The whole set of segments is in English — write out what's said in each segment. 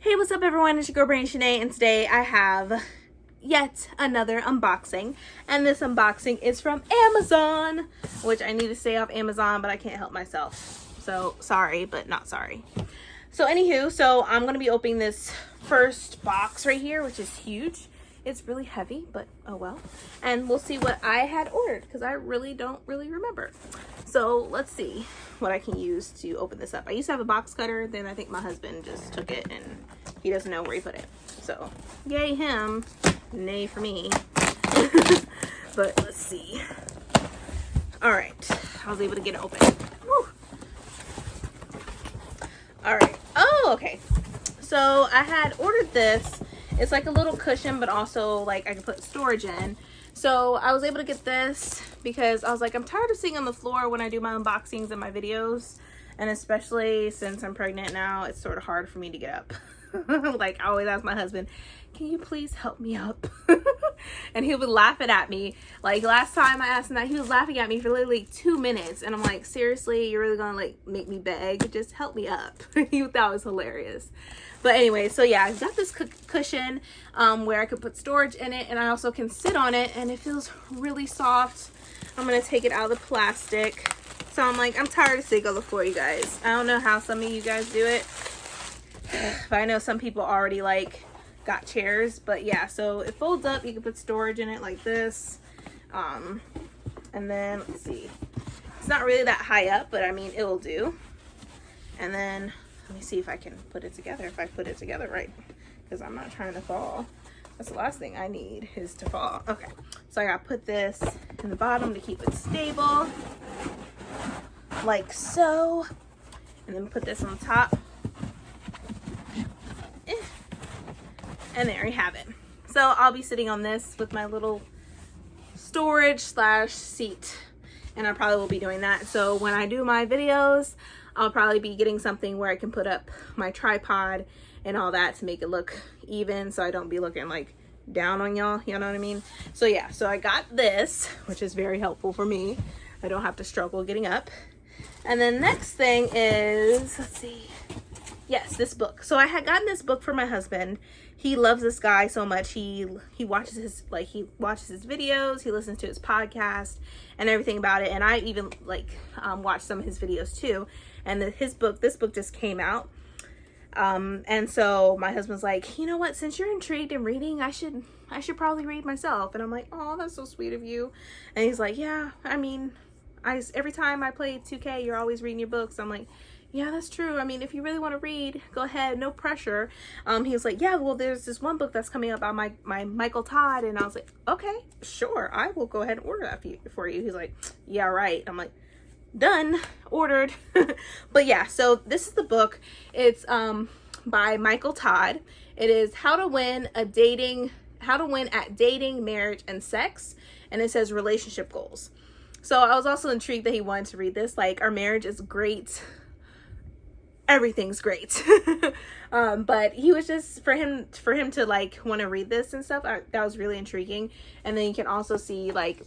Hey, what's up everyone? It's your girl Brandy Shanae, and today I have yet another unboxing, and this unboxing is from Amazon, which I need to stay off Amazon, but I can't help myself. So sorry, but not sorry. So anywho, I'm going to be opening this first box right here, which is huge. It's really heavy, but oh well. And we'll see what I had ordered, because I don't really remember. So let's see what I can use to open this up. I used to have a box cutter, then I think my husband just took it and he doesn't know where he put it. So yay him, nay for me. But let's see. All right, I was able to get it open. Woo. All right, oh, okay. So I had ordered this. It's like a little cushion, but also like I can put storage in. So I was able to get this because I was like, I'm tired of sitting on the floor when I do my unboxings and my videos. And especially since I'm pregnant now, it's sort of hard for me to get up. Like I always ask my husband, can you please help me up? And he would laugh at me. Like last time I asked him that, he was laughing at me for literally 2 minutes. And I'm like, seriously, you're really gonna like make me beg? Just help me up. He thought it was hilarious. But anyway, so yeah, I got this cushion where I could put storage in it, and I also can sit on it, and it feels really soft. I'm gonna take it out of the plastic. So I'm like, I'm tired of sitting on the floor, you guys. I don't know how some of you guys do it, but I know some people already like got chairs. But yeah, so it folds up. You can put storage in it like this, and then let's see, it's not really that high up, but I mean it will do. And then let me see if I can put it together, if I put it together right, because I'm not trying to fall. That's the last thing I need is to fall. Okay, so I gotta put this in the bottom to keep it stable, like so, and then put this on top. And there you have it. So I'll be sitting on this with my little storage / seat, and I probably will be doing that. So when I do my videos, I'll probably be getting something where I can put up my tripod and all that to make it look even, so I don't be looking like down on y'all, you know what I mean? So yeah, so I got this, which is very helpful for me. I don't have to struggle getting up. And then next thing is, let's see, yes, this book. So I had gotten this book for my husband. He loves this guy so much. He watches his videos, he listens to his podcast and everything about it. And I even like watch some of his videos too. And this book just came out. And so my husband's like, you know what, since you're intrigued in reading, I should probably read myself. And I'm like, oh, that's so sweet of you. And he's like, yeah, I mean, every time I play 2K, you're always reading your books. I'm like, yeah, that's true. I mean, if you really want to read, go ahead, no pressure. He was like, yeah, well, there's this one book that's coming out about my Michael Todd. And I was like, okay, sure, I will go ahead and order that for you. He's like, yeah, right. I'm like, done, ordered. But yeah, so this is the book. It's by Michael Todd. It is How to Win at Dating, Marriage, and Sex. And it says relationship goals. So I was also intrigued that he wanted to read this. Like, our marriage is great. Everything's great. But he was just, for him to like want to read this and stuff, that was really intriguing. And then you can also see like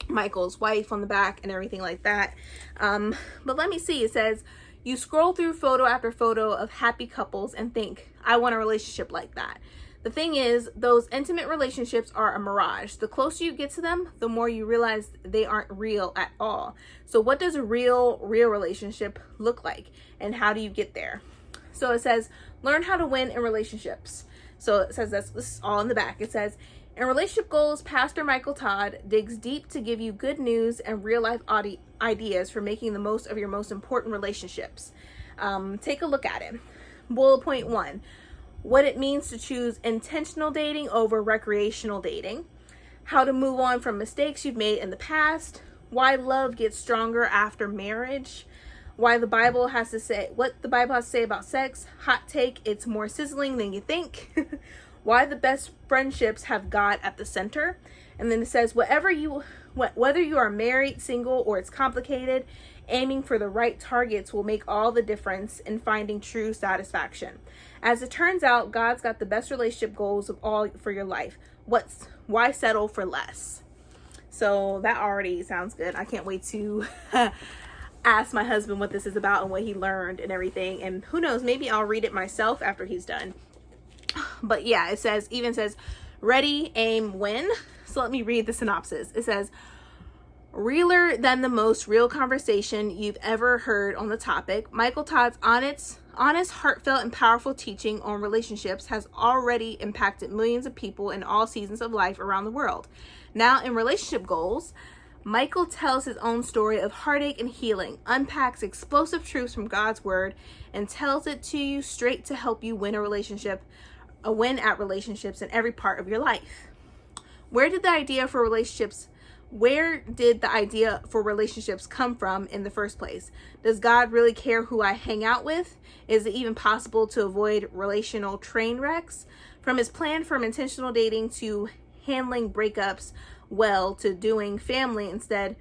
Michael's wife on the back and everything like that. But let me see. It says, you scroll through photo after photo of happy couples and think, I want a relationship like that. The thing is, those intimate relationships are a mirage. The closer you get to them, the more you realize they aren't real at all. So what does a real relationship look like? And how do you get there? So it says, learn how to win in relationships. So it says this is all in the back. It says, in Relationship Goals, Pastor Michael Todd digs deep to give you good news and real life ideas for making the most of your most important relationships. Take a look at it. Bullet point 1. What it means to choose intentional dating over recreational dating, how to move on from mistakes you've made in the past, why love gets stronger after marriage, what the Bible has to say about sex, hot take, it's more sizzling than you think, why the best friendships have God at the center. And then it says, whether you are married, single, or it's complicated, aiming for the right targets will make all the difference in finding true satisfaction. As it turns out, God's got the best relationship goals of all for your life. Why settle for less? So that already sounds good. I can't wait to ask my husband what this is about and what he learned and everything. And who knows, maybe I'll read it myself after he's done. But yeah, it says, even says, ready, aim, win. So let me read the synopsis. It says, realer than the most real conversation you've ever heard on the topic, Michael Todd's honest, heartfelt, and powerful teaching on relationships has already impacted millions of people in all seasons of life around the world. Now, in Relationship Goals, Michael tells his own story of heartache and healing, unpacks explosive truths from God's word, and tells it to you straight to help you win a win at relationships in every part of your life. Where did the idea for relationships come from in the first place? Does God really care who I hang out with? Is it even possible to avoid relational train wrecks? From his plan from intentional dating to handling breakups well to doing family instead,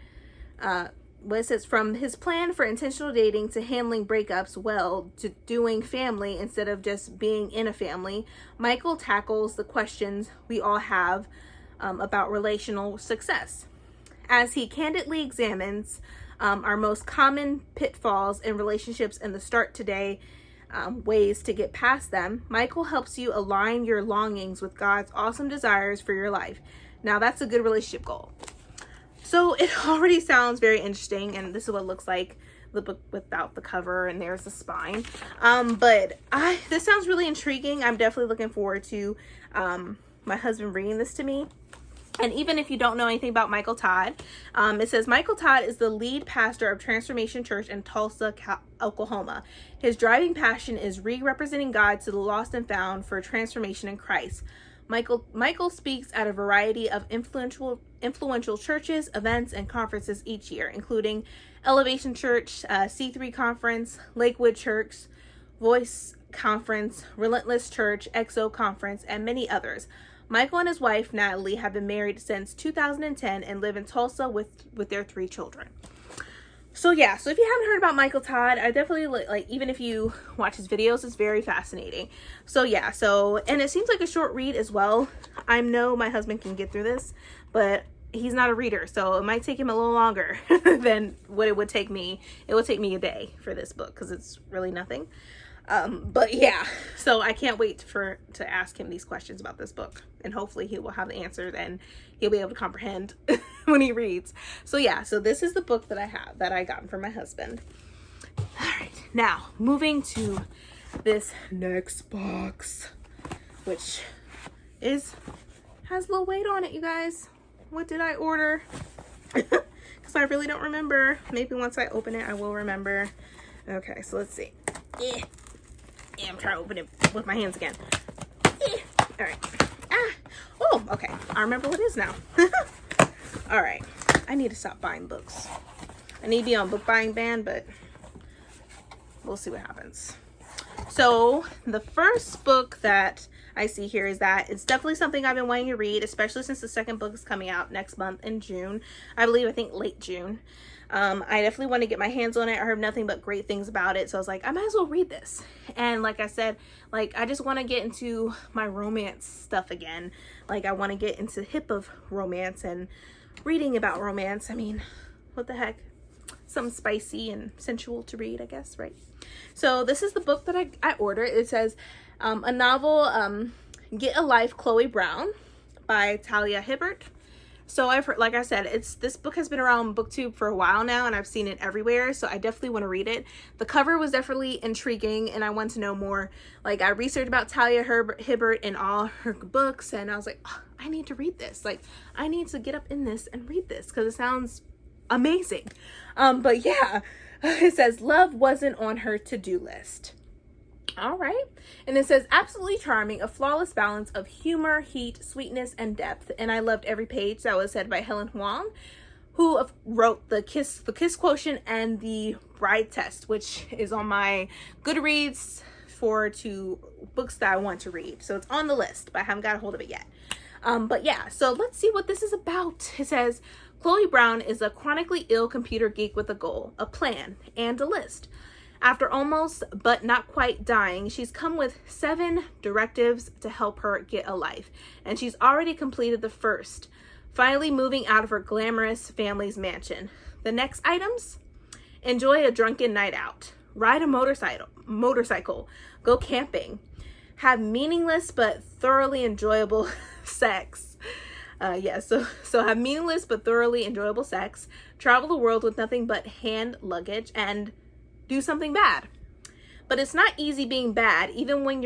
it says from his plan for intentional dating to handling breakups well to doing family instead of just being in a family, Michael tackles the questions we all have about relational success. As he candidly examines our most common pitfalls in relationships and the start today ways to get past them, Michael helps you align your longings with God's awesome desires for your life. Now that's a good relationship goal. So it already sounds very interesting, and this is what it looks like, the book without the cover, and there's the spine. But this sounds really intriguing. I'm definitely looking forward to my husband reading this to me. And even if you don't know anything about Michael Todd, it says Michael Todd is the lead pastor of Transformation Church in Tulsa, Oklahoma. His driving passion is re-representing God to the lost and found for transformation in Christ. Michael speaks at a variety of influential churches, events, and conferences each year, including Elevation Church, C3 Conference, Lakewood Church, Voice Conference, Relentless Church, EXO Conference, and many others. Michael and his wife, Natalie, have been married since 2010 and live in Tulsa with their 3 children. So yeah, so if you haven't heard about Michael Todd, I definitely like, even if you watch his videos, it's very fascinating. So yeah, and it seems like a short read as well. I know my husband can get through this, but he's not a reader, so it might take him a little longer than what it would take me. It would take me a day for this book because it's really nothing. But yeah, so I can't wait to ask him these questions about this book, and hopefully he will have the answers and he'll be able to comprehend when he reads. So yeah, so this is the book that I got from my husband. All right, now moving to this next box, which has a little weight on it, you guys. What did I order? Because I really don't remember. Maybe once I open it, I will remember. Okay, so let's see. Yeah, I'm trying to open it with my hands again. All right. Oh, okay. I remember what it is now. All right. I need to stop buying books. I need to be on book buying ban, but we'll see what happens. So the first book that I see here is that it's definitely something I've been wanting to read, especially since the second book is coming out next month in June. I think late June. I definitely want to get my hands on it. I heard nothing but great things about it, so I was like, I might as well read this. And like I said, like, I just want to get into my romance stuff again. Like, I want to get into the hip of romance and reading about romance. I mean, what the heck? Something spicy and sensual to read, I guess, right? So this is the book that I ordered. It says a novel, Get a Life, Chloe Brown by Talia Hibbert. So I've heard, like I said, this book has been around BookTube for a while now, and I've seen it everywhere, so I definitely want to read it. The cover was definitely intriguing, and I want to know more. Like, I researched about Talia Hibbert and all her books, and I was like, oh, I need to read this. Like, I need to get up in this and read this, because it sounds amazing. But yeah, it says, love wasn't on her to-do list. All right. And it says, absolutely charming, a flawless balance of humor, heat, sweetness, and depth. And I loved every page. That was said by Helen Huang, who wrote the Kiss Quotient and the Bride Test, which is on my Goodreads for 2 books that I want to read. So it's on the list, but I haven't got a hold of it yet. But yeah, so let's see what this is about. It says, Chloe Brown is a chronically ill computer geek with a goal, a plan, and a list. After almost but not quite dying, she's come with 7 directives to help her get a life, and she's already completed the first, finally moving out of her glamorous family's mansion. The next items: enjoy a drunken night out, ride a motorcycle, go camping, have meaningless but thoroughly enjoyable sex. So have meaningless but thoroughly enjoyable sex, travel the world with nothing but hand luggage, and do something bad. But it's not easy being bad, even when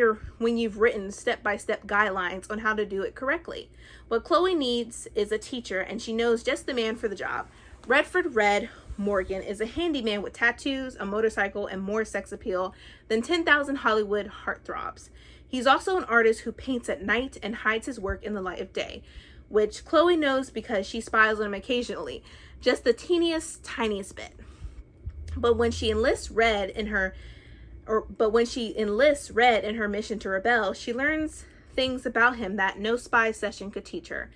you've written step-by-step guidelines on how to do it correctly. What Chloe needs is a teacher, and she knows just the man for the job. Redford Red Morgan is a handyman with tattoos, a motorcycle, and more sex appeal than 10,000 Hollywood heartthrobs. He's also an artist who paints at night and hides his work in the light of day, which Chloe knows because she spies on him occasionally, just the tiniest bit. But when she enlists Red in her mission to rebel, she learns things about him that no spy session could teach her,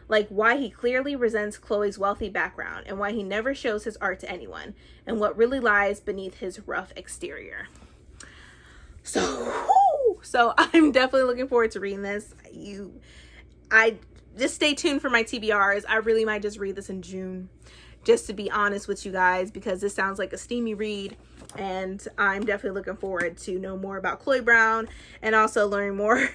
like why he clearly resents Chloe's wealthy background and why he never shows his art to anyone, and what really lies beneath his rough exterior. So I'm definitely looking forward to reading this. I just stay tuned for my TBRs. I really might just read this in June, just to be honest with you guys, because this sounds like a steamy read, and I'm definitely looking forward to know more about Chloe Brown, and also learning more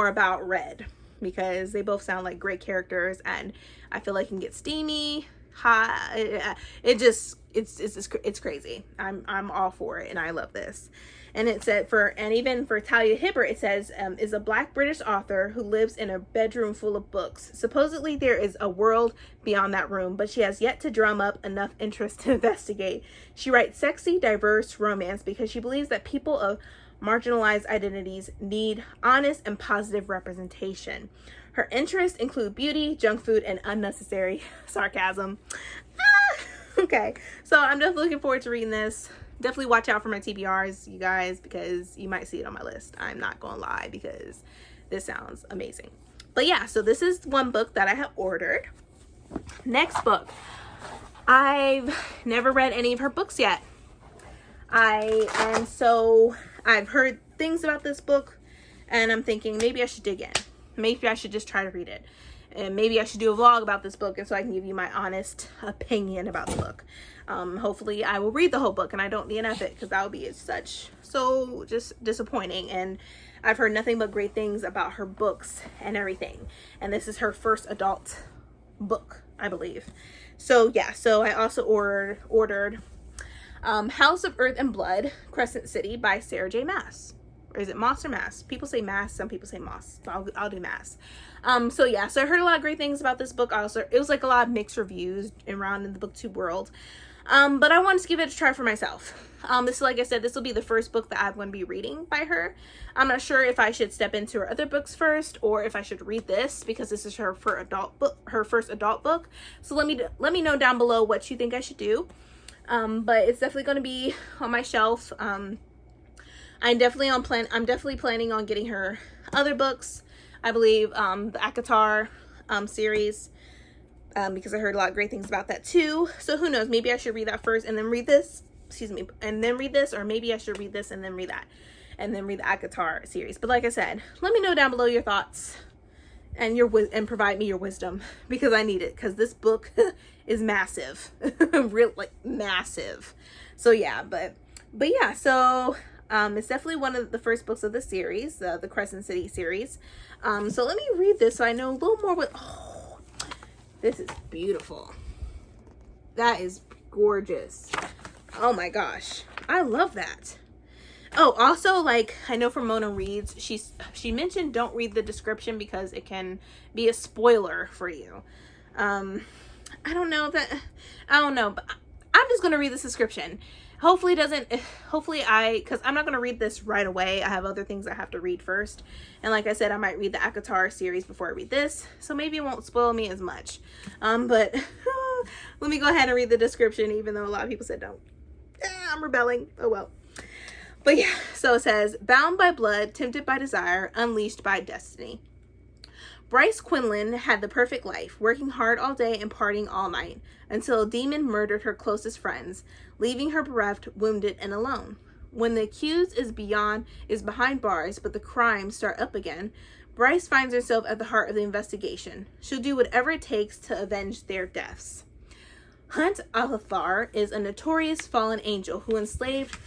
about Red, because they both sound like great characters, and I feel like it can get steamy, hot. It's crazy. I'm all for it, and I love this. And it said even for Talia Hibbert, it says, is a Black British author who lives in a bedroom full of books. Supposedly there is a world beyond that room, but she has yet to drum up enough interest to investigate. She writes sexy, diverse romance because she believes that people of marginalized identities need honest and positive representation. Her interests include beauty, junk food, and unnecessary sarcasm. Okay, so I'm definitely looking forward to reading this. Definitely watch out for my TBRs, you guys, because you might see it on my list. I'm not gonna lie, because this sounds amazing. But yeah, so this is one book that I have ordered. Next book. I've never read any of her books yet. So I've heard things about this book, and I'm thinking maybe I should dig in. Maybe I should just try to read it. And maybe I should do a vlog about this book, and so I can give you my honest opinion about the book. Hopefully I will read the whole book and I don't DNF it, because that would be so just disappointing. And I've heard nothing but great things about her books and everything. And this is her first adult book, I believe. So yeah, so I also ordered House of Earth and Blood, Crescent City by Sarah J Maas. Or is it Moss or Mass? People say Mass, some people say Moss. So I'll do Mass. So yeah, so I heard a lot of great things about this book. It was like a lot of mixed reviews around in the booktube world. But I wanted to give it a try for myself. Like I said, this will be the first book that I'm going to be reading by her. I'm not sure if I should step into her other books first, or if I should read this, because this is her first adult book. So let me know down below what you think I should do. But it's definitely going to be on my shelf. I'm definitely planning on getting her other books. I believe the ACOTAR series, because I heard a lot of great things about that too. So who knows? Maybe I should read that first and then read this. And then read this, or maybe I should read this and then read that, and then read the ACOTAR series. But like I said, let me know down below your thoughts and provide me your wisdom, because I need it, because this book is massive, massive. So yeah, but yeah, so it's definitely one of the first books of the series, the Crescent City series. So let me read this so I know a little more. This is beautiful. That is gorgeous. Oh my gosh, I love that. Oh, also, like, I know from Mona Reads, she mentioned don't read the description because it can be a spoiler for you. I don't know, but I'm just gonna read the description. Hopefully because I'm not gonna read this right away. I have other things I have to read first, and like I said, I might read the ACOTAR series before I read this, so maybe it won't spoil me as much. But let me go ahead and read the description, even though a lot of people said don't. I'm rebelling. Oh well. But yeah, so it says, bound by blood, tempted by desire, unleashed by destiny. Bryce Quinlan had the perfect life, working hard all day and partying all night, until a demon murdered her closest friends, leaving her bereft, wounded, and alone. When the accused is behind bars, but the crimes start up again, Bryce finds herself at the heart of the investigation. She'll do whatever it takes to avenge their deaths. Hunt Alathar is a notorious fallen angel who enslaved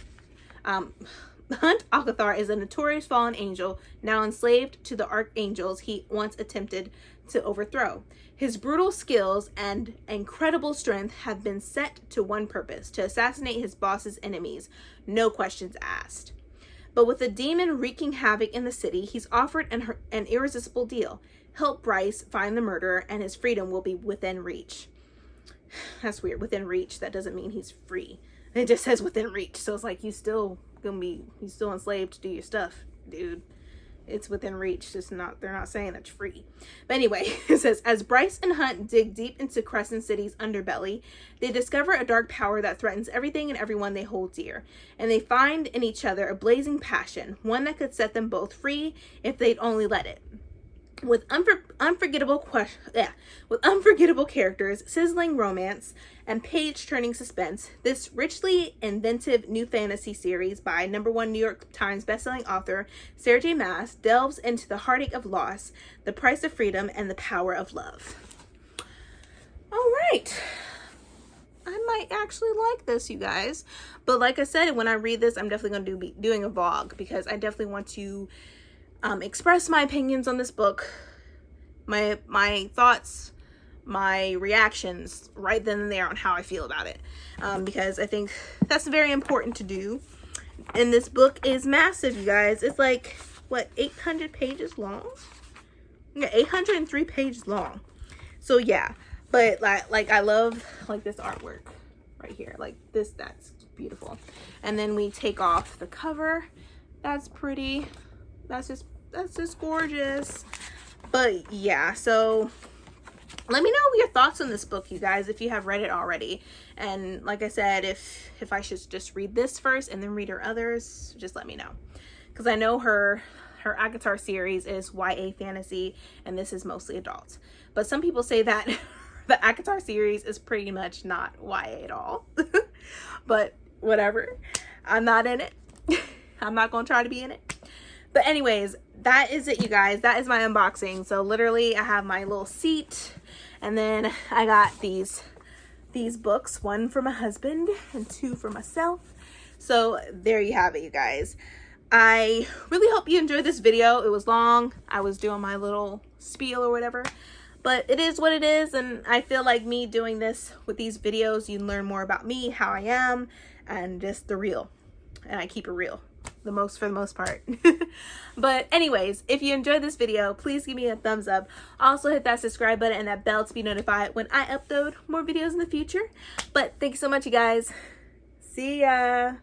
Hunt Alcathar is a notorious fallen angel, now enslaved to the archangels he once attempted to overthrow. His brutal skills and incredible strength have been set to one purpose: to assassinate his boss's enemies, no questions asked. But with a demon wreaking havoc in the city, he's offered an irresistible deal. Help Bryce find the murderer and his freedom will be within reach. That's weird. Within reach. That doesn't mean he's free. It just says within reach. So it's like you still enslaved to do your stuff, dude. It's within reach. Just not, they're not saying that's free. But anyway, it says, as Bryce and Hunt dig deep into Crescent City's underbelly, they discover a dark power that threatens everything and everyone they hold dear. And they find in each other a blazing passion, one that could set them both free if they'd only let it. With unforgettable characters, sizzling romance, and page-turning suspense, this richly inventive new fantasy series by #1 New York Times bestselling author Sarah J Maas delves into the heartache of loss, the price of freedom, and the power of love. All right. I might actually like this, you guys. But like I said, when I read this, I'm definitely going to be doing a vlog because I definitely want to express my opinions on this book, my thoughts, my reactions right then and there on how I feel about it, because I think that's very important to do. And this book is massive, you guys. It's like, what, 800 pages long? Yeah, 803 pages long. So yeah, but like I love like this artwork right here, like this, that's beautiful. And then we take off the cover. That's pretty. That's just gorgeous. But yeah, so let me know your thoughts on this book, you guys, if you have read it already. And like I said, if I should just read this first and then read her others, just let me know, because I know her ACOTAR series is YA fantasy and this is mostly adult. But some people say that the ACOTAR series is pretty much not YA at all. But whatever, I'm not in it. I'm not gonna try to be in it. But anyways, that is it, you guys. That is my unboxing. So literally I have my little seat, and then I got these books, one for my husband and two for myself. So there you have it, you guys. I really hope you enjoyed this video. It was long. I was doing my little spiel or whatever, but it is what it is. And I feel like me doing this with these videos, you can learn more about me, how I am, and just the real. And I keep it real for the most part. But anyways, if you enjoyed this video, please give me a thumbs up. Also hit that subscribe button and that bell to be notified when I upload more videos in the future. But thank you so much, you guys. See ya.